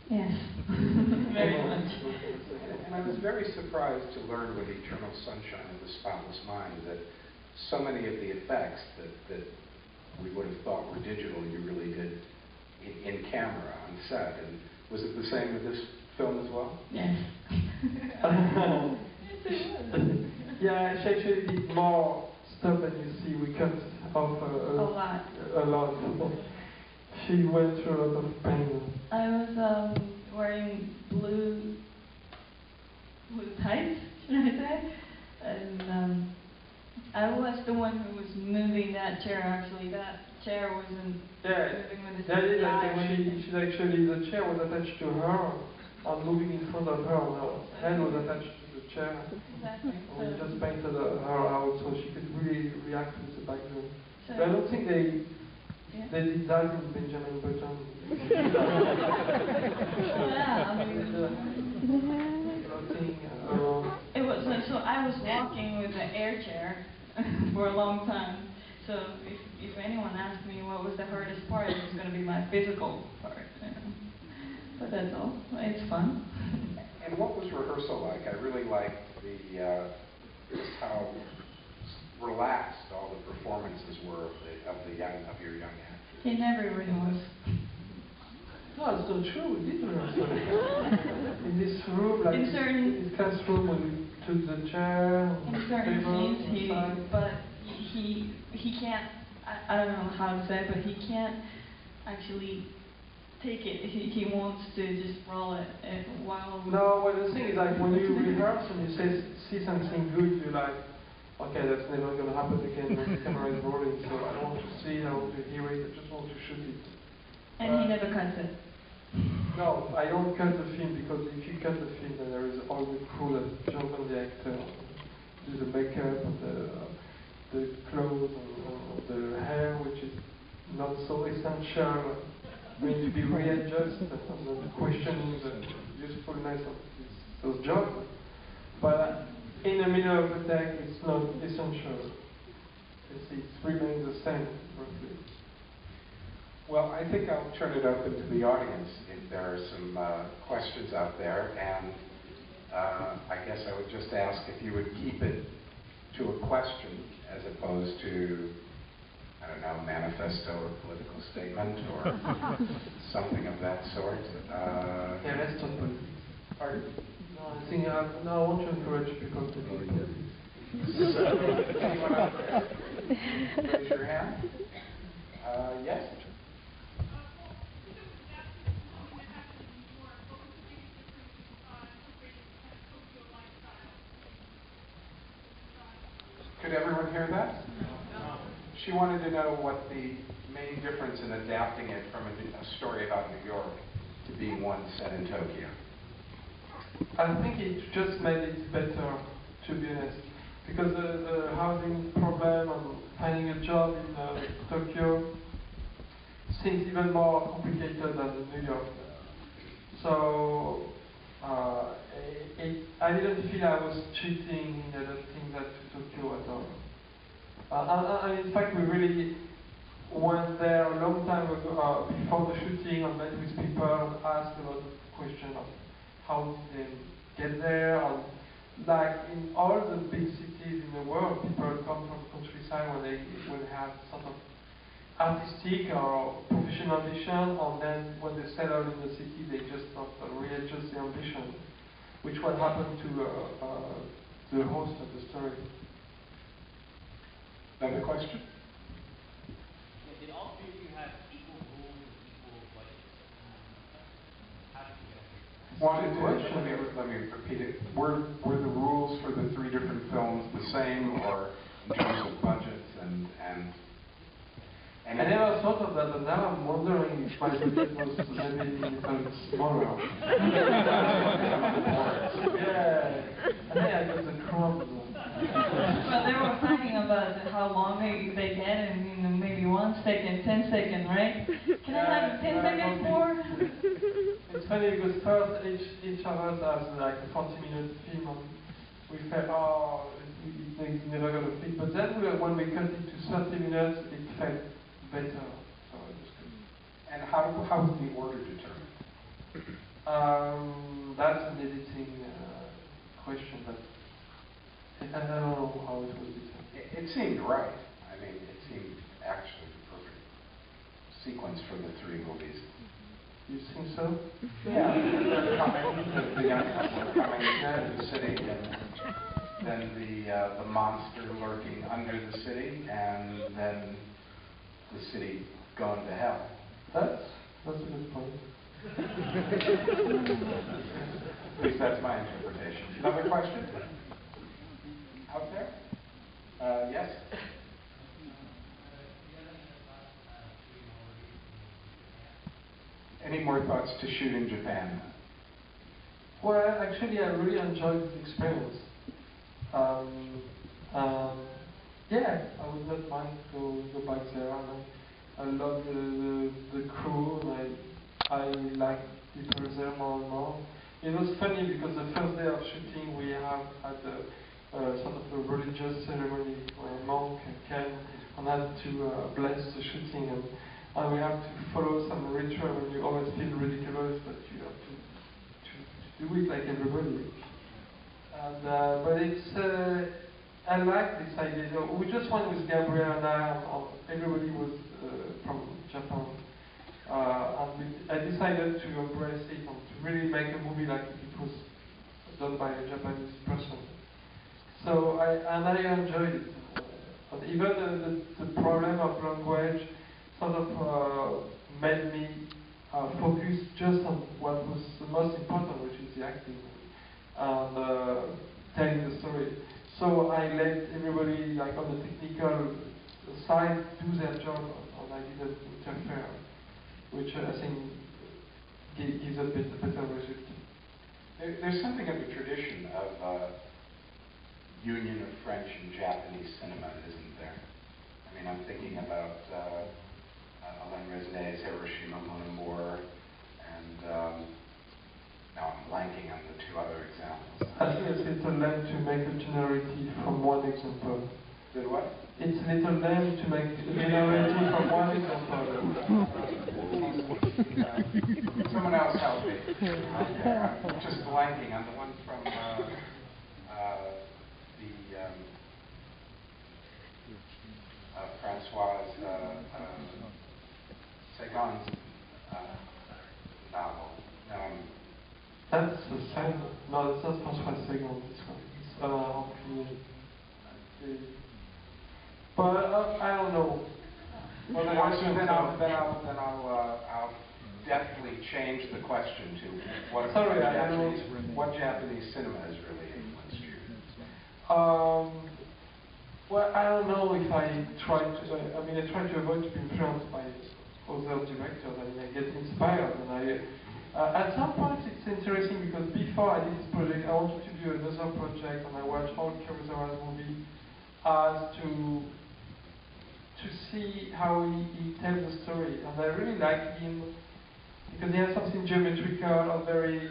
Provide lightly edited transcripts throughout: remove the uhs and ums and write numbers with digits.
Yes, very much. And I was very surprised to learn with Eternal Sunshine of the Spotless Mind that so many of the effects that we would have thought were digital, you really did in camera on set. And was it the same with this film as well? Yes. Yeah, she actually did more stuff than you see. We cut off a lot. She went through a lot of pain. I was wearing blue tights, should I say? And I was the one who was moving that chair. Actually, that chair wasn't moving with the she's actually, the chair was attached to her and moving in front of her. The head was attached to the chair. Exactly. We just painted her out so she could really react with the background. So but I don't think they did that in Benjamin Button. Yeah, I mean, it was so I was walking with an air chair for a long time. So if anyone asked me what was the hardest part, it was going to be my physical part. You know. But that's all. It's fun. And what was rehearsal like? I really liked just how relaxed all the performances were of your young actors. He never really was. No, it's not true. We did rehearsal. In this room, like in certain this classroom, when we took the chair. In certain scenes, he can't. I don't know how to say it, but he can't actually take it. He wants to just roll it while. No, well the thing is like when you rehearse and you see something good, you're like, okay, that's never going to happen again when the camera is rolling. So I don't want to see it, I want to hear it, I just want to shoot it. And he never cuts it. No, I don't cut the film because if you cut the film, then there is all the crew that jump on the actor, do the makeup, and the clothes, and the hair, which is not so essential. Going to be readjusted and questioning the usefulness of those jobs. But in the middle of the take, it's not essential. It remains the same, roughly. Well, I think I'll turn it open to the audience if there are some questions out there. And I guess I would just ask if you would keep it to a question as opposed to, I don't know, manifesto or political statement or something of that sort. Yeah, let's talk politics. Pardon? No, I think I want to encourage people to do politics. So, anyone out there? Raise your hand. Yes? Could everyone hear that? No. She wanted to know what the main difference in adapting it from a story about New York to being one set in Tokyo. I think it just made it better, to be honest, because the housing problem and finding a job in Tokyo seems even more complicated than in New York. So I didn't feel I was cheating in adapting that to Tokyo at all. And in fact, we really went there a long time ago, before the shooting, and met with people and asked a lot of questions of how did they get there. And like in all the big cities in the world, people come from countryside when they have sort of artistic or professional ambition, and then when they settle in the city, they just not readjust the ambition, which what happened to the host of the story. Another question? Did all three of you have equal rules and equal budgets? How did you get there? Let me repeat it. Were the rules for the three different films the same, or in terms of budgets and I never thought of that, but now I'm wondering if my budget was maybe a little smaller. Yeah, I think I got the crumbs. Well, they were fighting about how long they get, and maybe 1 second, 10 seconds, right? Can I have 10 seconds more? It's funny because first each of us has like a 40-minute film, and we felt, oh, it's never going to fit. But then when we cut it to 30 minutes, it felt better. So it was good. And how was the order determined? That's an editing question, but I don't know how it was decided. It seemed right. I mean, it seemed actually the perfect sequence for the three movies. You think so? Yeah, they're coming, the young couple are coming into the city, and then the monster lurking under the city, and then the city going to hell. That's a good point. At least that's my interpretation. Another question? Out there? Yes? Any more thoughts to shoot in Japan? Well, actually, I really enjoyed this experience. Yeah, I would not mind go back there. I love the crew, and I like people there more and more. It was funny because the first day of shooting we had sort of a religious ceremony where a monk came and had to bless the shooting, and we have to follow some ritual, and you always feel ridiculous, but you have to do it like everybody. And, but it's, I like this idea. So we just went with Gabriel and everybody was from Japan. I decided to embrace it and to really make a movie like it was done by a Japanese person. So I enjoyed it. And even the problem of language sort of made me focus just on what was the most important, which is the acting and telling the story. So I let everybody, like on the technical side, do their job, and I didn't interfere, which I think gives a better result. There's something of a tradition of union of French and Japanese cinema, isn't there? I mean, I'm thinking about Alain Resnais's Hiroshima Mon Amour, and now I'm blanking on the two other examples. I think it's a lame to make a generality from one example. Did what? It's a little lame to make a generality from one example. Someone else help me. Okay, I'm just blanking on the one from Francoise Sagan's novel. That's the same. No, it's not François Sagan, this one. It's Alain Rampillon. But I don't know. Well, then I'll definitely change the question to what Japanese cinema has really influenced you. Well, I don't know if I try to avoid to be influenced by other directors. I mean, I get inspired, and at some point it's interesting because before I did this project, I wanted to do another project, and I watched all Kurosawa's movies as to see how he tells the story, and I really like him because he has something geometrical and very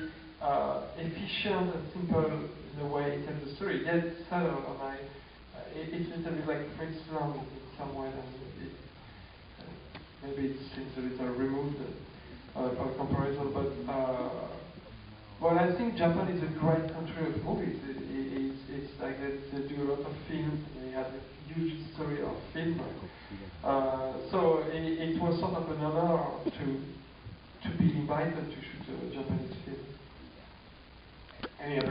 efficient and simple in the way he tells the story. Yet subtle, and it's a little bit like Fritz Lang in some way, and maybe it seems a little removed for comparison, but well, I think Japan is a great country of movies. It's like they do a lot of films, and they have a huge history of film. So it was sort of an honor to be invited to shoot a Japanese film. Any other